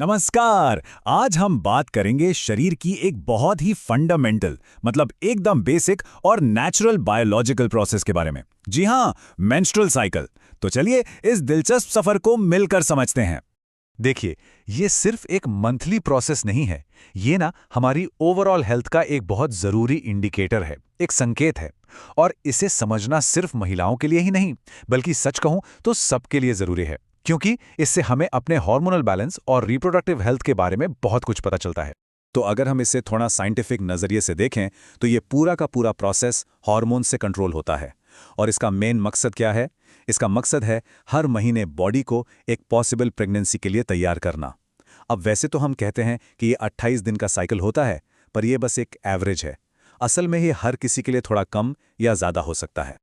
नमस्कार। आज हम बात करेंगे शरीर की एक बहुत ही फंडामेंटल मतलब एकदम बेसिक और नेचुरल बायोलॉजिकल प्रोसेस के बारे में। जी हाँ, मेंस्ट्रुअल साइकिल। तो चलिए इस दिलचस्प सफर को मिलकर समझते हैं। देखिए, ये सिर्फ एक मंथली प्रोसेस नहीं है। ये ना हमारी ओवरऑल हेल्थ का एक बहुत ज़रूरी इंडिकेटर है, एक संकेत है। और इसे समझना सिर्फ महिलाओं के लिए ही नहीं, बल्कि सच कहूं तो सबके लिए ज़रूरी है, क्योंकि इससे हमें अपने हार्मोनल बैलेंस और रिप्रोडक्टिव हेल्थ के बारे में बहुत कुछ पता चलता है। तो अगर हम इसे थोड़ा साइंटिफिक नज़रिए से देखें तो ये पूरा का पूरा प्रोसेस हार्मोन से कंट्रोल होता है। और इसका मेन मकसद क्या है? इसका मकसद है हर महीने बॉडी को एक पॉसिबल प्रेगनेंसी के लिए तैयार करना। अब वैसे तो हम कहते हैं कि ये 28 दिन का साइकिल होता है, पर यह बस एक एवरेज है। असल में ये हर किसी के लिए थोड़ा कम या ज़्यादा हो सकता है।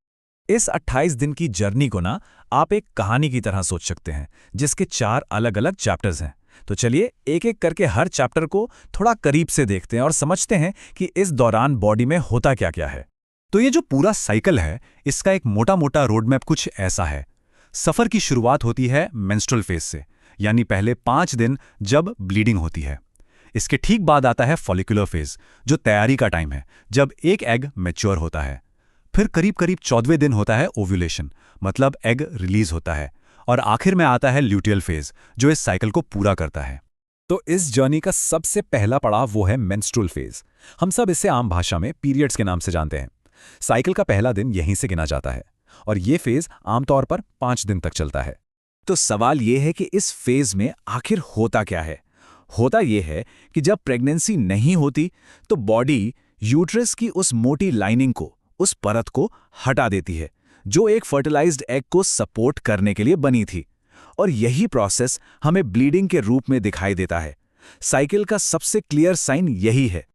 इस 28 दिन की जर्नी को ना आप एक कहानी की तरह सोच सकते हैं, जिसके 4 अलग-अलग चैप्टर्स हैं। तो चलिए एक-एक करके हर चैप्टर को थोड़ा करीब से देखते हैं और समझते हैं कि इस दौरान बॉडी में होता क्या-क्या है। तो ये जो पूरा साइकिल है, इसका एक मोटा-मोटा रोड मैप कुछ ऐसा है। सफ़र की शुरुआत होती है मेंस्ट्रुअल फेज से, यानी पहले 5 दिन जब ब्लीडिंग होती है। इसके ठीक बाद आता है फॉलिकुलर फेज, जो तैयारी का टाइम है, जब एक एग मैच्योर होता है। फिर करीब-करीब 14वें दिन होता है ओव्यूलेशन, मतलब एग रिलीज होता है। और आखिर में आता है ल्यूटियल फेज, जो इस साइकिल को पूरा करता है। तो इस जर्नी का सबसे पहला पड़ाव वो है मेंस्ट्रुअल फेज। हम सब इसे आम भाषा में पीरियड्स के नाम से जानते हैं। साइकिल का पहला दिन यहीं से गिना जाता है और ये फेज आमतौर पर 5 दिन तक चलता है। तो सवाल ये है कि इस फेज में आखिर होता क्या है? होता ये है कि जब प्रेगनेंसी नहीं होती तो बॉडी यूट्रस की उस मोटी लाइनिंग को, उस परत को हटा देती है, जो एक फर्टिलाइज्ड एग को सपोर्ट करने के लिए बनी थी। और यही प्रोसेस हमें ब्लीडिंग के रूप में दिखाई देता है। साइकिल का सबसे क्लियर साइन यही है।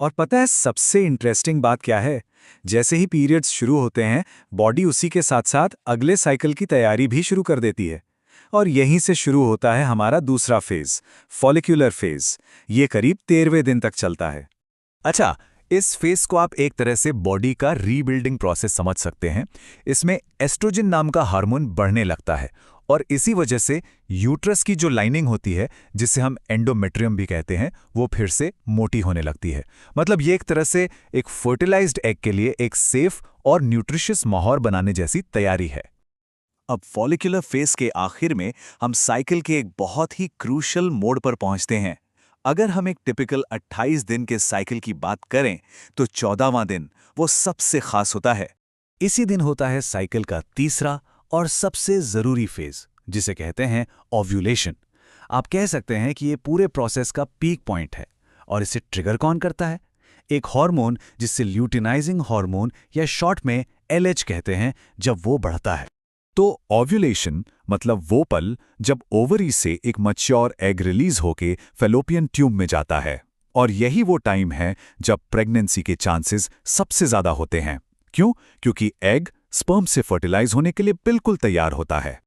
और पता है सबसे इंटरेस्टिंग बात क्या है? जैसे ही पीरियड्स शुरू होते हैं, बॉडी उसी के साथ साथ अगले साइकिल की तैयारी भी शुरू कर देती है। और यहीं से शुरू होता है हमारा दूसरा फेज, फॉलिक्यूलर फेज। ये करीब 13वें दिन तक चलता है। अच्छा, इस फेज को आप एक तरह से बॉडी का रीबिल्डिंग प्रोसेस समझ सकते हैं। इसमें एस्ट्रोजन नाम का हार्मोन बढ़ने लगता है और इसी वजह से यूट्रस की जो लाइनिंग होती है, जिसे हम एंडोमेट्रियम भी कहते हैं, वो फिर से मोटी होने लगती है। मतलब ये एक तरह से एक फर्टिलाइज्ड एग के लिए एक सेफ और न्यूट्रिशियस माहौल बनाने जैसी तैयारी है। अब फॉलिकुलर फेज के आखिर में हम साइकिल के एक बहुत ही क्रूशल मोड़ पर पहुंचते हैं। अगर हम एक टिपिकल 28 दिन के साइकिल की बात करें तो 14वां दिन वो सबसे खास होता है। इसी दिन होता है साइकिल का तीसरा और सबसे जरूरी फेज, जिसे कहते हैं ओव्यूलेशन। आप कह सकते हैं कि ये पूरे प्रोसेस का पीक पॉइंट है। और इसे ट्रिगर कौन करता है? एक हार्मोन जिसे ल्यूटिनाइजिंग हार्मोन या शॉर्ट में LH कहते हैं, जब वो बढ़ता है। तो ओव्यूलेशन मतलब वो पल जब ओवरी से एक मैच्योर एग रिलीज होके फैलोपियन ट्यूब में जाता है। और यही वो टाइम है जब प्रेगनेंसी के चांसेस सबसे ज्यादा होते हैं। क्यों? क्योंकि एग स्पर्म से फर्टिलाइज होने के लिए बिल्कुल तैयार होता है।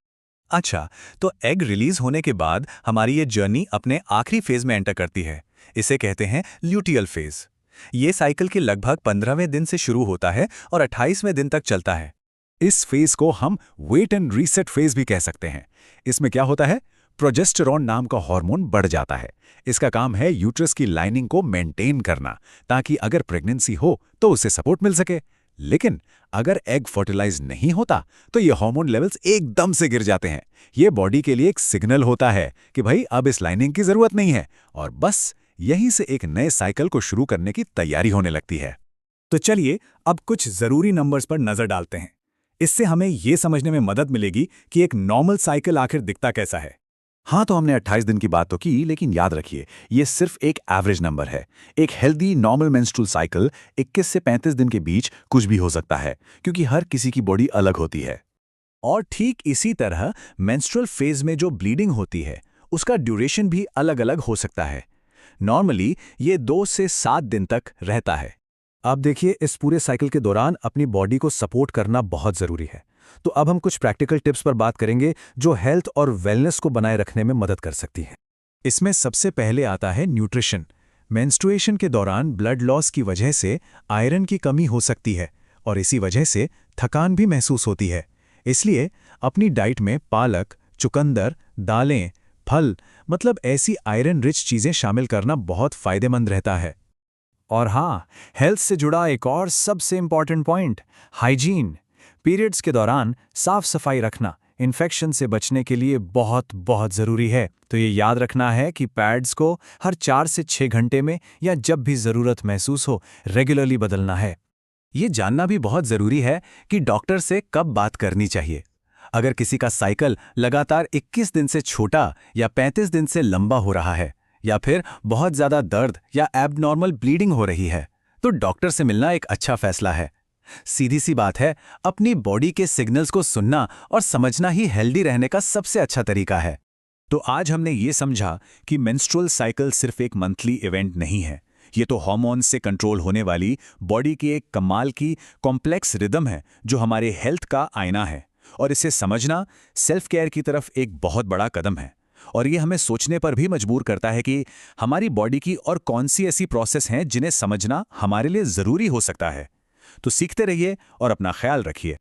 अच्छा, तो एग रिलीज होने के बाद हमारी ये जर्नी अपने आखिरी फेज में एंटर करती है। इसे कहते हैं ल्यूटियल फेज। ये साइकिल के लगभग 15वें दिन से शुरू होता है और 28वें दिन तक चलता है। इस फेज को हम वेट एंड रीसेट फेज भी कह सकते हैं। इसमें क्या होता है? प्रोजेस्टेरॉन नाम का हार्मोन बढ़ जाता है। इसका काम है यूट्रस की लाइनिंग को मेंटेन करना, ताकि अगर प्रेगनेंसी हो तो उसे सपोर्ट मिल सके। लेकिन अगर एग फर्टिलाइज नहीं होता तो ये हार्मोन लेवल्स एकदम से गिर जाते हैं। ये बॉडी के लिए एक सिग्नल होता है कि भाई अब इस लाइनिंग की जरूरत नहीं है, और बस यहीं से एक नए साइकिल को शुरू करने की तैयारी होने लगती है। तो चलिए अब कुछ जरूरी नंबर्स पर नजर डालते हैं। इससे हमें यह समझने में मदद मिलेगी कि एक नॉर्मल साइकिल आखिर दिखता कैसा है। हाँ, तो हमने 28 दिन की बात तो की, लेकिन याद रखिए ये सिर्फ एक एवरेज नंबर है। एक हेल्दी नॉर्मल मेंस्ट्रुअल साइकिल 21 से 35 दिन के बीच कुछ भी हो सकता है, क्योंकि हर किसी की बॉडी अलग होती है। और ठीक इसी तरह मेंस्ट्रुअल फेज में जो ब्लीडिंग होती है, उसका ड्यूरेशन भी अलग-अलग हो सकता है। नॉर्मली ये 2 से 7 दिन तक रहता है। अब देखिए, इस पूरे साइकिल के दौरान अपनी बॉडी को सपोर्ट करना बहुत ज़रूरी है। तो अब हम कुछ प्रैक्टिकल टिप्स पर बात करेंगे जो हेल्थ और वेलनेस को बनाए रखने में मदद कर सकती हैं। इसमें सबसे पहले आता है न्यूट्रिशन। मेंस्ट्रुएशन के दौरान ब्लड लॉस की वजह से आयरन की कमी हो सकती है और इसी वजह से थकान भी महसूस होती है। इसलिए अपनी डाइट में पालक, चुकंदर, दालें, फल मतलब ऐसी आयरन रिच चीजें शामिल करना बहुत फायदेमंद रहता है। और हाँ, हेल्थ से जुड़ा एक और सबसे इंपॉर्टेंट पॉइंट, हाइजीन। पीरियड्स के दौरान साफ सफाई रखना इन्फेक्शन से बचने के लिए बहुत बहुत ज़रूरी है। तो ये याद रखना है कि पैड्स को हर 4 से 6 घंटे में या जब भी ज़रूरत महसूस हो रेगुलरली बदलना है। ये जानना भी बहुत ज़रूरी है कि डॉक्टर से कब बात करनी चाहिए। अगर किसी का साइकिल लगातार 21 दिन से छोटा या 35 दिन से लंबा हो रहा है, या फिर बहुत ज़्यादा दर्द या एबनॉर्मल ब्लीडिंग हो रही है, तो डॉक्टर से मिलना एक अच्छा फैसला है। सीधी सी बात है, अपनी बॉडी के सिग्नल्स को सुनना और समझना ही हेल्दी रहने का सबसे अच्छा तरीका है। तो आज हमने ये समझा कि मेंस्ट्रुअल साइकिल सिर्फ एक मंथली इवेंट नहीं है। ये तो हार्मोन्स से कंट्रोल होने वाली बॉडी की एक कमाल की कॉम्प्लेक्स रिदम है जो हमारे हेल्थ का आईना है। और इसे समझना सेल्फ केयर की तरफ एक बहुत बड़ा कदम है। और ये हमें सोचने पर भी मजबूर करता है कि हमारी बॉडी की और कौन सी ऐसी प्रोसेस हैं जिन्हें समझना हमारे लिए ज़रूरी हो सकता है। तो सीखते रहिए और अपना ख्याल रखिए।